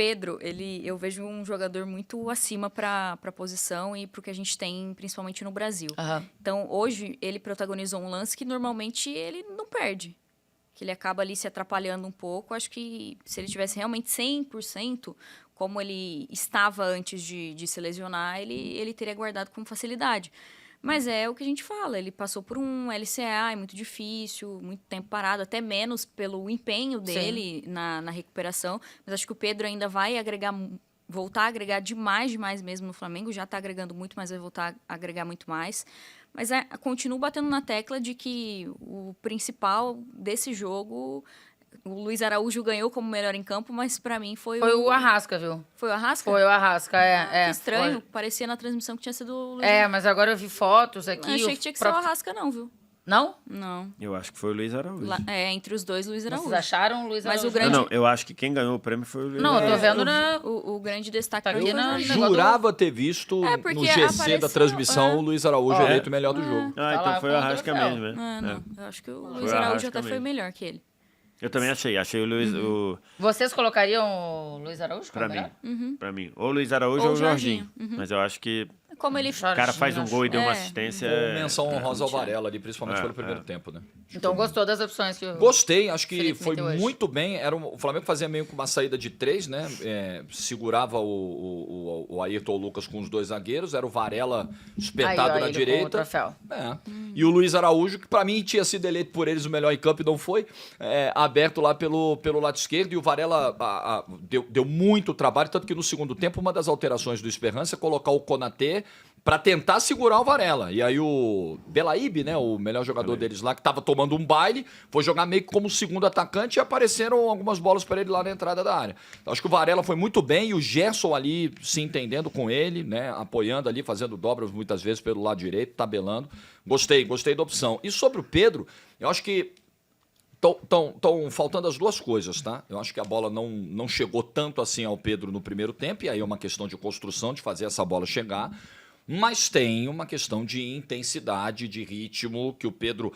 Pedro, eu vejo um jogador muito acima para a posição e para o que a gente tem, principalmente no Brasil. Então, hoje, ele protagonizou um lance que normalmente ele não perde. Que ele acaba ali se atrapalhando um pouco. Acho que se ele tivesse realmente 100%, como ele estava antes de se lesionar, ele teria guardado com facilidade. Mas é o que a gente fala, ele passou por um LCA, é muito difícil, muito tempo parado, até menos pelo empenho dele na recuperação. Mas acho que o Pedro ainda vai voltar a agregar demais mesmo no Flamengo. Já está agregando muito, mas vai voltar a agregar muito mais. Mas continuo batendo na tecla de que o principal desse jogo... O Luiz Araújo ganhou como melhor em campo, mas pra mim foi o Arrasca, viu? Foi o Arrasca? Foi o Arrasca, Que estranho. Foi. Parecia na transmissão que tinha sido o Luiz Araújo. Mas agora eu vi fotos aqui. Eu achei que tinha que ser o Arrasca, não, viu? Não? Não. Eu acho que foi o Luiz Araújo. Entre os dois, Luiz Araújo. Vocês acharam o Luiz Araújo? Mas o grande... Não, eu acho que quem ganhou o prêmio foi o Luiz Araújo. Não, eu tô vendo o grande destaque tá aqui Eu jurava ter visto no GC da transmissão o Luiz Araújo eleito o melhor do jogo. Então foi o Arrasca mesmo, né? Não, eu acho que o Luiz Araújo até foi melhor que ele. Eu também achei o Luiz... Vocês colocariam o Luiz Araújo pra mim? Pra mim. Ou o Luiz Araújo ou o Jorginho. Mas eu acho que... Como ele... O cara faz um gol e deu uma assistência... Menção honrosa ao Varela ali, principalmente pelo primeiro tempo, né? Então gostou das opções que Gostei, acho que foi muito bem. O Flamengo fazia meio que uma saída de 3, né? Segurava o Ayrton Lucas com os 2 zagueiros, era o Varela espetado na direita. E o Luiz Araújo, que pra mim tinha sido eleito por eles o melhor em campo e não foi, aberto lá pelo lado esquerdo, e o Varela deu muito trabalho, tanto que no segundo tempo uma das alterações do Esperança é colocar o Konaté pra tentar segurar o Varela. E aí o Belaíbe, né, o melhor jogador deles lá, que tava tomando um baile, foi jogar meio que como segundo atacante e apareceram algumas bolas para ele lá na entrada da área. Então, acho que o Varela foi muito bem e o Gerson ali se entendendo com ele, né, apoiando ali, fazendo dobras muitas vezes pelo lado direito, tabelando. Gostei da opção. E sobre o Pedro, eu acho que estão faltando as duas coisas, tá? Eu acho que a bola não chegou tanto assim ao Pedro no primeiro tempo, e aí é uma questão de construção, de fazer essa bola chegar. Mas tem uma questão de intensidade, de ritmo, que o Pedro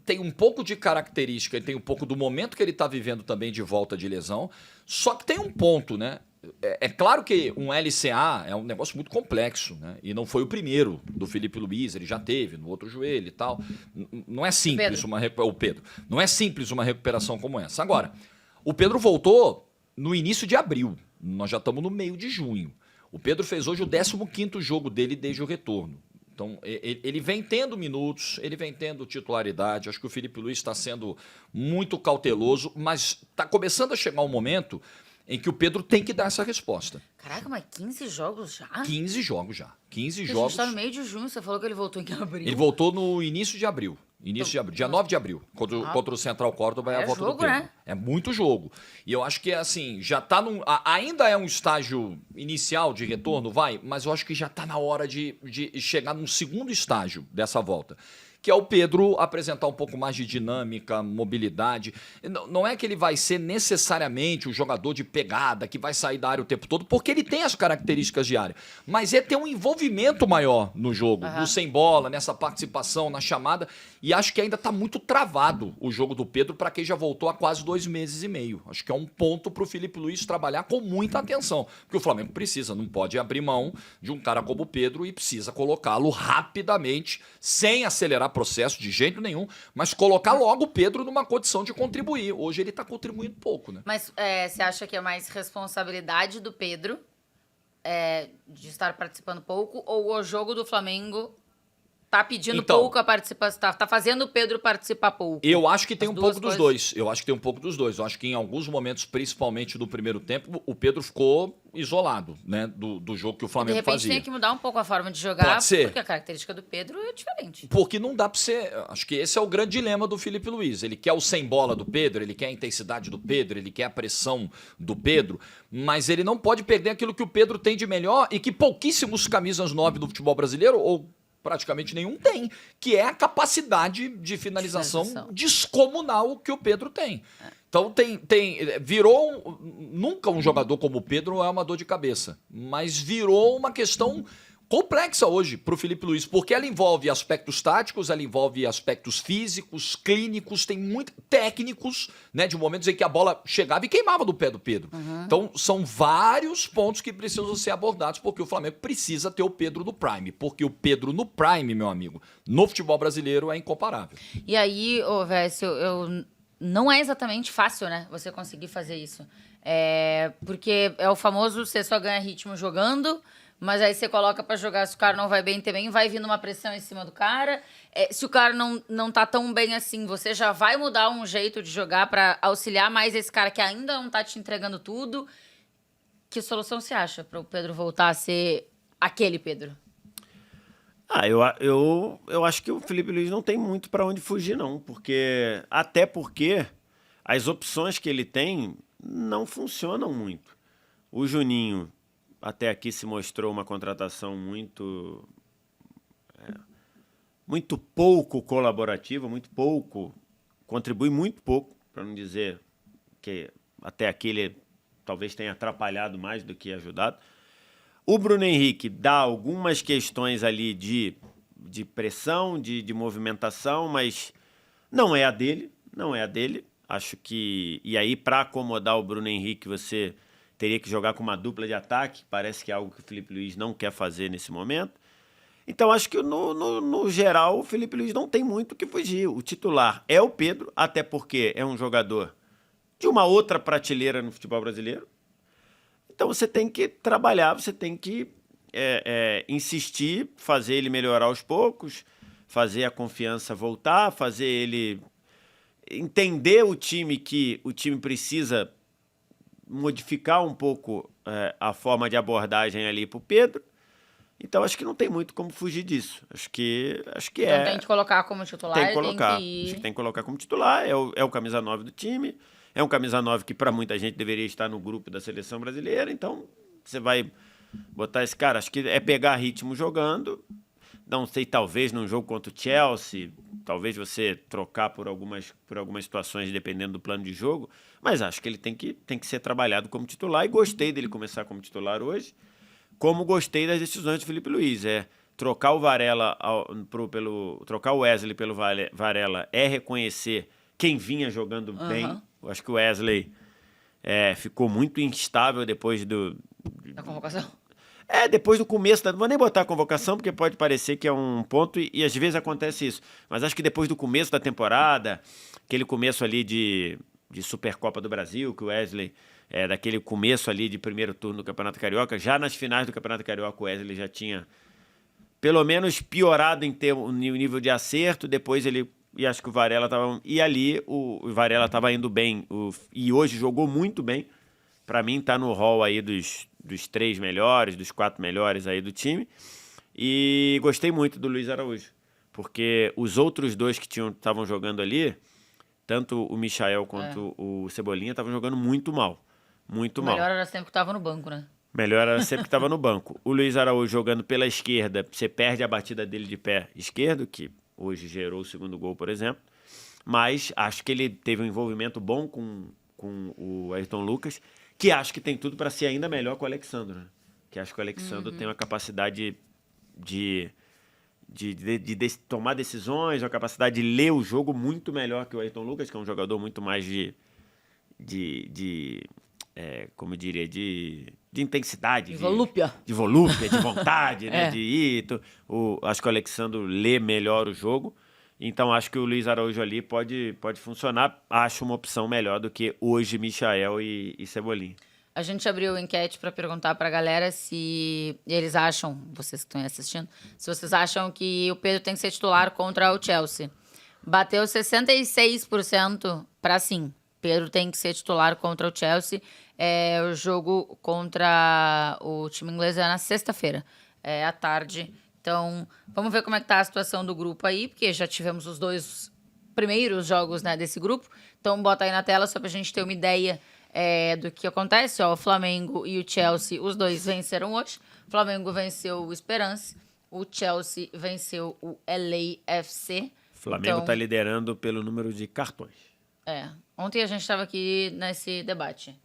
tem um pouco de característica, ele tem um pouco do momento que ele está vivendo também de volta de lesão. Só que tem um ponto, né? É claro que um LCA é um negócio muito complexo, né? E não foi o primeiro do Felipe Luiz, ele já teve no outro joelho e tal. Não é simples o Pedro. Não é simples uma recuperação como essa. Agora, o Pedro voltou no início de abril. Nós já estamos no meio de junho. O Pedro fez hoje o 15º jogo dele desde o retorno. Então, ele vem tendo minutos, ele vem tendo titularidade. Acho que o Felipe Luiz está sendo muito cauteloso, mas está começando a chegar um momento em que o Pedro tem que dar essa resposta. Caraca, mas 15 jogos já? 15 jogos já. 15 jogos. A gente tá no meio de junho, você falou que ele voltou em abril. Ele voltou no início de abril. Dia 9 de abril, contra o Central Córdoba é a volta do Pedro. Né? É muito jogo. E eu acho que assim, já tá ainda é um estágio inicial de retorno, mas eu acho que já tá na hora de chegar num segundo estágio dessa volta. Que é o Pedro apresentar um pouco mais de dinâmica, mobilidade. Não é que ele vai ser necessariamente o jogador de pegada, que vai sair da área o tempo todo, porque ele tem as características de área. Mas é ter um envolvimento maior no jogo, no sem bola, nessa participação, na chamada. E acho que ainda está muito travado o jogo do Pedro para quem já voltou há quase 2 meses e meio. Acho que é um ponto para o Felipe Luiz trabalhar com muita atenção. Porque o Flamengo precisa, não pode abrir mão de um cara como o Pedro e precisa colocá-lo rapidamente, sem acelerar processo de jeito nenhum, mas colocar logo o Pedro numa condição de contribuir. Hoje ele está contribuindo pouco, né? Mas você acha que é mais responsabilidade do Pedro de estar participando pouco, ou o jogo do Flamengo tá pedindo pouco a participação, tá fazendo o Pedro participar pouco? Eu acho que tem um pouco dos dois. Eu acho que tem um pouco dos dois. Eu acho que em alguns momentos, principalmente no primeiro tempo, o Pedro ficou isolado, né, do jogo que o Flamengo fazia. De repente tem que mudar um pouco a forma de jogar, Pode ser. Porque a característica do Pedro é diferente. Porque não dá pra ser... Acho que esse é o grande dilema do Felipe Luiz. Ele quer o sem bola do Pedro, ele quer a intensidade do Pedro, ele quer a pressão do Pedro, mas ele não pode perder aquilo que o Pedro tem de melhor e que pouquíssimos camisas 9 do futebol brasileiro, ou praticamente nenhum, tem, que é a capacidade de finalização descomunal que o Pedro tem. Então nunca um jogador como o Pedro é uma dor de cabeça, mas virou uma questão complexa hoje para o Felipe Luiz, porque ela envolve aspectos táticos, ela envolve aspectos físicos, clínicos, tem muito técnicos, né, de momentos em que a bola chegava e queimava do pé do Pedro. Então, são vários pontos que precisam ser abordados, porque o Flamengo precisa ter o Pedro no prime, porque o Pedro no prime, meu amigo, no futebol brasileiro é incomparável. E aí, Vécio, não é exatamente fácil, né, você conseguir fazer isso. Porque é o famoso, você só ganha ritmo jogando, mas aí você coloca pra jogar, se o cara não vai bem também, vai vindo uma pressão em cima do cara. Se o cara não tá tão bem assim, você já vai mudar um jeito de jogar pra auxiliar mais esse cara que ainda não tá te entregando tudo. Que solução você acha pro Pedro voltar a ser aquele Pedro? Eu acho que o Felipe Luiz não tem muito pra onde fugir, não. Até porque as opções que ele tem não funcionam muito. O Juninho até aqui se mostrou uma contratação muito pouco colaborativa, contribui muito pouco, para não dizer que até aqui ele talvez tenha atrapalhado mais do que ajudado. O Bruno Henrique dá algumas questões ali de pressão, de movimentação, mas não é a dele. Acho que... E aí, para acomodar o Bruno Henrique, você teria que jogar com uma dupla de ataque. Parece que é algo que o Felipe Luiz não quer fazer nesse momento. Então, acho que, no geral, o Felipe Luiz não tem muito o que fugir. O titular é o Pedro, até porque é um jogador de uma outra prateleira no futebol brasileiro. Então, você tem que trabalhar, você tem que insistir, fazer ele melhorar aos poucos, fazer a confiança voltar, fazer ele entender o time que o time precisa modificar um pouco a forma de abordagem ali para o Pedro. Então, acho que não tem muito como fugir disso. Acho que então, tem que colocar como titular. Acho que tem que colocar como titular. É o camisa 9 do time. É um camisa 9 que, para muita gente, deveria estar no grupo da seleção brasileira. Então, você vai botar esse cara. Acho que é pegar ritmo jogando. Não sei, talvez num jogo contra o Chelsea, talvez você trocar por algumas situações, dependendo do plano de jogo. Mas acho que ele tem que ser trabalhado como titular. E gostei dele começar como titular hoje. Como gostei das decisões do Felipe Luiz. Trocar o Varela trocar o Wesley pelo Varela é reconhecer quem vinha jogando bem. Eu acho que o Wesley ficou muito instável depois da convocação? Depois do começo, não vou nem botar a convocação, porque pode parecer que é um ponto, e às vezes acontece isso. Mas acho que depois do começo da temporada, aquele começo ali de Supercopa do Brasil, que o Wesley, daquele começo ali de primeiro turno do Campeonato Carioca, já nas finais do Campeonato Carioca o Wesley já tinha pelo menos piorado o nível de acerto, depois e acho que o Varela estava... E ali o Varela estava indo bem, e hoje jogou muito bem. Para mim tá no hall aí dos 3 melhores, dos 4 melhores aí do time. E gostei muito do Luiz Araújo, porque os outros dois que estavam jogando ali, tanto o Michael quanto o Cebolinha, estavam jogando muito mal. Muito mal. Melhor era sempre que estava no banco, né? Melhor era sempre que estava no banco. O Luiz Araújo jogando pela esquerda, você perde a batida dele de pé esquerdo, que hoje gerou o segundo gol, por exemplo. Mas acho que ele teve um envolvimento bom com o Ayrton Lucas, que acho que tem tudo para ser ainda melhor com o Alexandre, né? Que acho que o Alexandre tem uma capacidade de tomar decisões, uma capacidade de ler o jogo muito melhor que o Ayrton Lucas, que é um jogador muito mais como eu diria, de intensidade. De volúpia. De volúpia, de vontade, né? De ir. Acho que o Alexandre lê melhor o jogo. Então, acho que o Luiz Araújo ali pode funcionar. Acho uma opção melhor do que hoje Michael e Cebolinha. A gente abriu enquete para perguntar para a galera se eles acham, vocês que estão assistindo, se vocês acham que o Pedro tem que ser titular contra o Chelsea. Bateu 66% para sim. Pedro tem que ser titular contra o Chelsea. O jogo contra o time inglês é na sexta-feira, à tarde. Então, vamos ver como é que tá a situação do grupo aí, porque já tivemos os 2 primeiros jogos, né, desse grupo. Então, bota aí na tela só pra gente ter uma ideia do que acontece. O Flamengo e o Chelsea, os dois venceram hoje. O Flamengo venceu o Esperance, o Chelsea venceu o LAFC. O Flamengo tá liderando pelo número de cartões. Ontem a gente estava aqui nesse debate.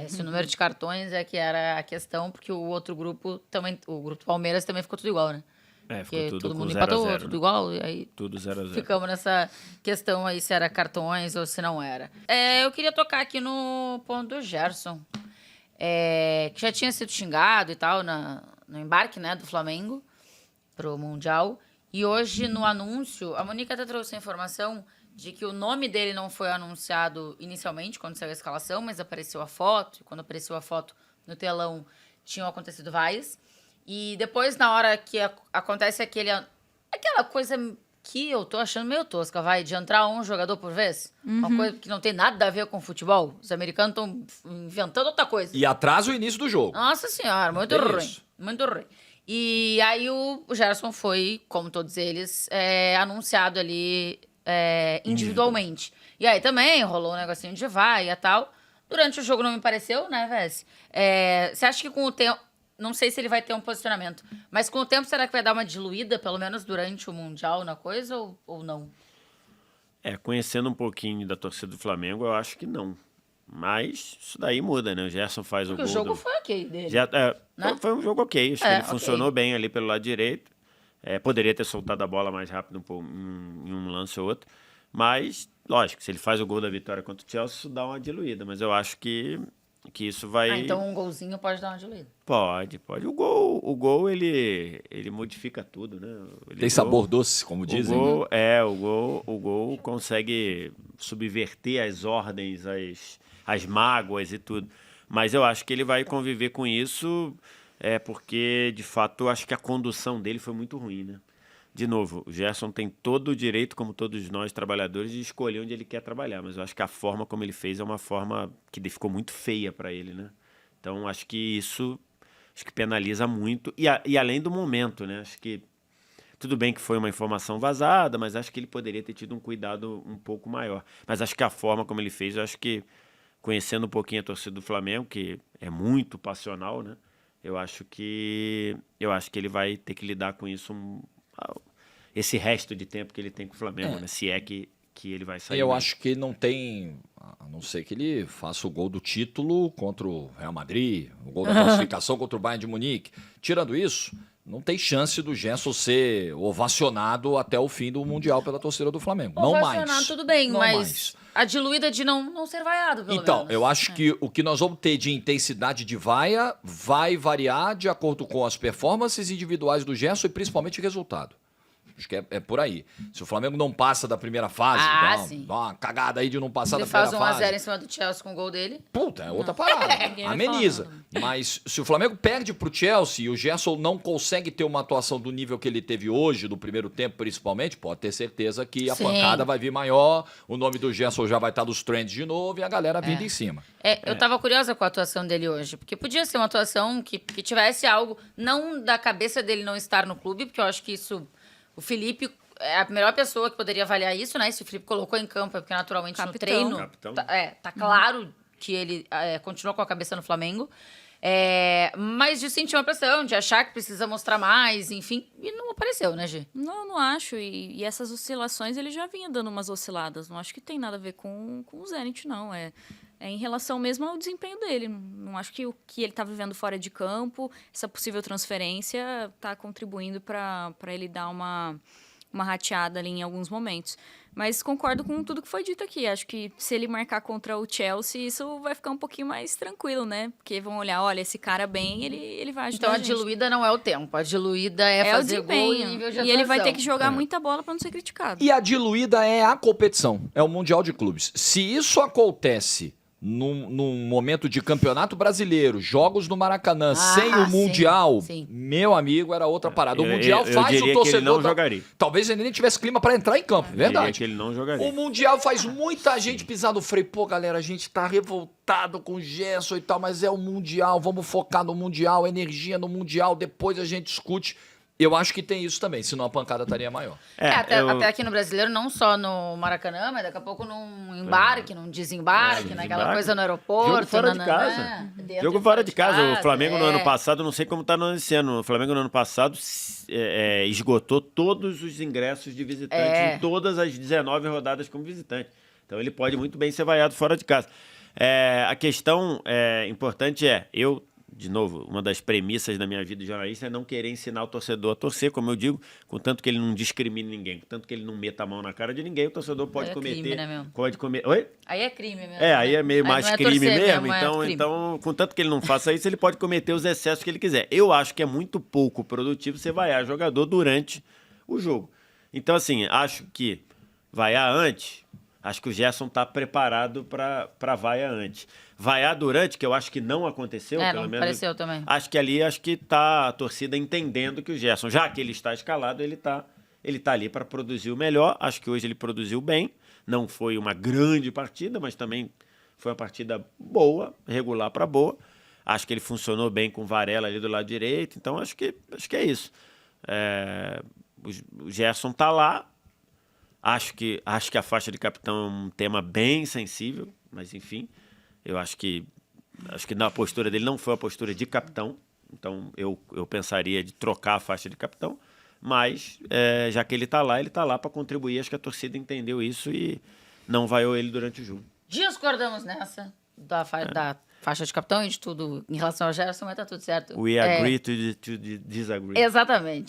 Esse número de cartões é que era a questão, porque o outro grupo também, o grupo do Palmeiras também ficou tudo igual, né? Ficou tudo todo mundo com 0 a 0, empatou, tudo igual, e aí tudo 0-0. Ficamos nessa questão aí se era cartões ou se não era. Eu queria tocar aqui no ponto do Gerson, que já tinha sido xingado e tal no embarque, né, do Flamengo pro Mundial. E hoje, no anúncio, a Monique até trouxe a informação de que o nome dele não foi anunciado inicialmente, quando saiu a escalação, mas apareceu a foto. E quando apareceu a foto no telão, tinham acontecido várias. E depois, na hora que acontece aquela coisa que eu tô achando meio tosca, de entrar um jogador por vez. Uma coisa que não tem nada a ver com futebol. Os americanos estão inventando outra coisa. E atrasa o início do jogo. Nossa senhora, muito ruim. Isso. Muito ruim. E aí o Gerson foi, como todos eles, anunciado ali individualmente. E aí também rolou um negocinho de vaia e tal. Durante o jogo não me pareceu, né, Vess? Você acha que com o tempo... Não sei se ele vai ter um posicionamento, mas com o tempo será que vai dar uma diluída, pelo menos durante o Mundial, na coisa, ou não? Conhecendo um pouquinho da torcida do Flamengo, eu acho que não. Mas isso daí muda, né? O Gerson faz o gol. O jogo foi ok dele. Né? Foi um jogo ok. Acho que ele funcionou bem ali pelo lado direito. Poderia ter soltado a bola mais rápido em um lance ou outro. Mas, lógico, se ele faz o gol da vitória contra o Chelsea, isso dá uma diluída. Mas eu acho que isso vai... então um golzinho pode dar uma diluída. Pode. O gol ele modifica tudo, né? Tem sabor doce, como dizem. O gol consegue subverter as ordens, as mágoas e tudo. Mas eu acho que ele vai conviver com isso, porque, de fato, eu acho que a condução dele foi muito ruim, né? De novo, o Gerson tem todo o direito, como todos nós trabalhadores, de escolher onde ele quer trabalhar. Mas eu acho que a forma como ele fez é uma forma que ficou muito feia para ele, né? Então, acho que isso penaliza muito. E além do momento, né? Acho que tudo bem que foi uma informação vazada, mas acho que ele poderia ter tido um cuidado um pouco maior. Mas acho que a forma como ele fez, eu acho que, conhecendo um pouquinho a torcida do Flamengo, que é muito passional, né? Eu acho que ele vai ter que lidar com isso esse resto de tempo que ele tem com o Flamengo, né? Se é que ele vai sair. Eu acho que não tem, a não ser que ele faça o gol do título contra o Real Madrid, o gol da classificação contra o Bayern de Munique. Tirando isso, não tem chance do Gerson ser ovacionado até o fim do Mundial pela torcida do Flamengo. Não mais. Ovacionado tudo bem, não mas mais. A diluída de não ser vaiado, pelo menos. Eu acho que o que nós vamos ter de intensidade de vaia vai variar de acordo com as performances individuais do Gerson e principalmente o resultado. Acho que é por aí. Se o Flamengo não passa da primeira fase, dá uma cagada aí de não passar da primeira fase. Ele faz 1-0 em cima do Chelsea com o gol dele. Puta, é outra parada. Ameniza. Mas se o Flamengo perde pro Chelsea e o Gerson não consegue ter uma atuação do nível que ele teve hoje, do primeiro tempo principalmente, pode ter certeza que a pancada vai vir maior, o nome do Gerson já vai estar nos trends de novo e a galera vindo em cima. Eu tava curiosa com a atuação dele hoje, porque podia ser uma atuação que tivesse algo, não da cabeça dele não estar no clube, porque eu acho que isso... O Felipe é a melhor pessoa que poderia avaliar isso, né? Se o Felipe colocou em campo, é porque naturalmente no treino tá claro que ele continua com a cabeça no Flamengo. Mas de sentir uma pressão, de achar que precisa mostrar mais, enfim. E não apareceu, né, Gi? Não acho. E essas oscilações, ele já vinha dando umas osciladas. Não acho que tem nada a ver com o Zenit, não. É em relação mesmo ao desempenho dele. Não acho que o que ele está vivendo fora de campo, essa possível transferência, está contribuindo para ele dar uma rateada ali em alguns momentos. Mas concordo com tudo que foi dito aqui. Acho que se ele marcar contra o Chelsea, isso vai ficar um pouquinho mais tranquilo, né? Porque vão olhar, olha, esse cara bem, ele vai ajudar Então a diluída não é o tempo. A diluída é fazer gol e nível de atuação. E ele vai ter que jogar muita bola para não ser criticado. E a diluída é a competição. É o Mundial de Clubes. Se isso acontece num momento de campeonato brasileiro, jogos no Maracanã, sem o Mundial, sim. Meu amigo, era outra parada. O Mundial faz o torcedor... Que ele não jogaria. Talvez ele nem tivesse clima para entrar em campo, verdade. Que ele não jogaria. O Mundial faz muita gente pisar no freio. Pô, galera, a gente tá revoltado com o Gerson e tal, mas é o Mundial, vamos focar no Mundial, energia no Mundial, depois a gente discute... Eu acho que tem isso também, senão a pancada estaria maior. Até aqui no Brasileiro, não só no Maracanã, mas daqui a pouco num embarque, num desembarque, naquela coisa no aeroporto. Jogo fora de casa. Jogo fora de casa. O Flamengo no ano passado, não sei como está esse ano, o Flamengo no ano passado esgotou todos os ingressos de visitantes em todas as 19 rodadas como visitante. Então ele pode muito bem ser vaiado fora de casa. A questão importante de novo, uma das premissas da minha vida de jornalista é não querer ensinar o torcedor a torcer, como eu digo, contanto que ele não discrimine ninguém, contanto que ele não meta a mão na cara de ninguém, o torcedor pode cometer... Crime, né, mesmo? Pode cometer... Oi? Aí é crime mesmo. Aí é meio mais crime mesmo, crime. então, contanto que ele não faça isso, ele pode cometer os excessos que ele quiser. Eu acho que é muito pouco produtivo você vaiar jogador durante o jogo. Então, assim, acho que vaiar antes... Acho que o Gerson está preparado para vaiar antes. Vaiar durante, que eu acho que não aconteceu, pelo não menos. Pareceu também. Acho que ali tá a torcida entendendo que o Gerson, já que ele está escalado, ele tá ali para produzir o melhor. Acho que hoje ele produziu bem. Não foi uma grande partida, mas também foi uma partida boa, regular para boa. Acho que ele funcionou bem com o Varela ali do lado direito. Então, acho que é isso. O Gerson está lá. Acho que a faixa de capitão é um tema bem sensível, mas enfim, eu acho que na postura dele não foi a postura de capitão, então eu pensaria de trocar a faixa de capitão, mas já que ele está lá para contribuir, acho que a torcida entendeu isso e não vaiou ele durante o jogo. Discordamos nessa da faixa de capitão e de tudo em relação ao Gerson, mas tá tudo certo. We agree to disagree. Exatamente.